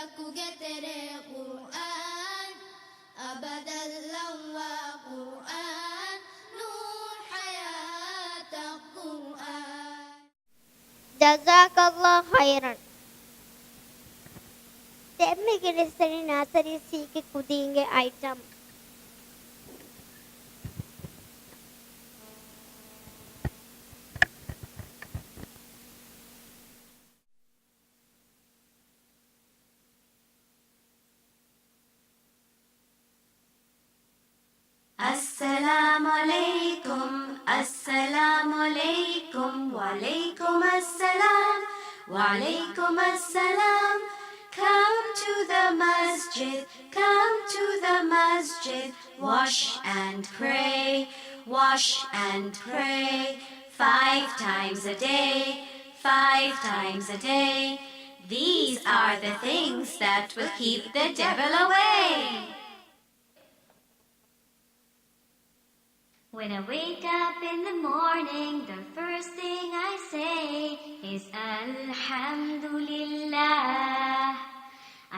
तकुगे तेरे कुरान अबदल लवा कुरान नूर हयात Quran Jazakallah khairan. Temme geleseni nasari sike kudinge item. Assalamu alaikum, assalamu alaikum, wa alaikum assalam, wa alaikum assalam. Come to the masjid, come to the masjid, wash and pray, wash and pray. 5 times a day, 5 times a day. These are the things that will keep the devil away. When I wake up in the morning, the first thing I say is Alhamdulillah.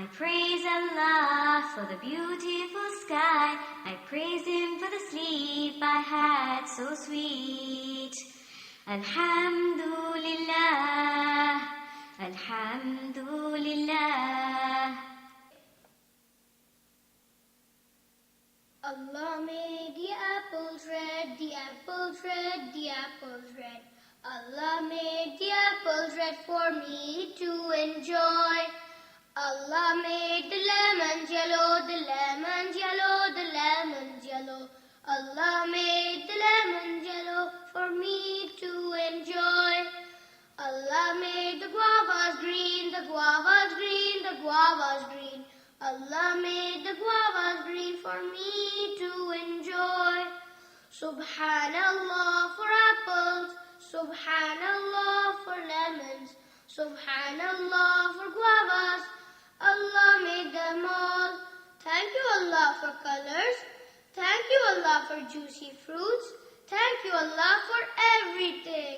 I praise Allah for the beautiful sky. I praise Him for the sleep I had so sweet. Alhamdulillah, Alhamdulillah. Allah made the apples red, the apples red, the apples red. Allah made the apples red for me to enjoy. Allah made the lemons yellow, the lemons yellow, the lemons yellow. Allah made the lemons yellow for me to enjoy. Allah made the guavas green, the guavas green, the guavas green. Allah made the guavas green for me to enjoy. Subhanallah for apples, Subhanallah for lemons, Subhanallah for guavas. Allah made them all. Thank you Allah for colors. Thank you Allah for juicy fruits. Thank you Allah for everything.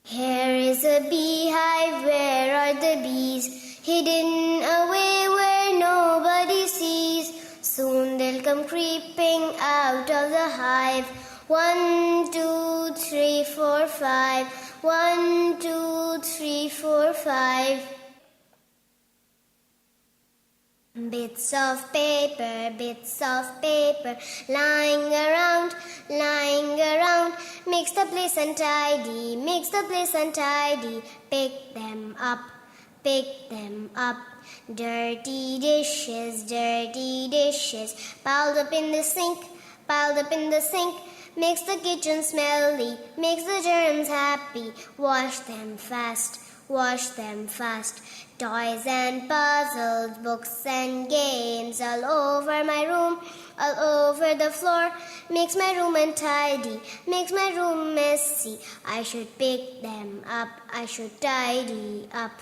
Here is a beehive, where are the bees? Hidden away where nobody sees. Soon they'll come creeping out of the hive. 1, 2, 3, 4, 5. 1, 2, 3, 4, 5. Bits of paper, lying around, makes the place untidy, pick them up, dirty dishes, piled up in the sink, makes the kitchen smelly, makes the germs happy, wash them fast, toys and puzzles, books and games, all over my room, all over the floor, makes my room untidy, makes my room messy, I should pick them up, I should tidy up.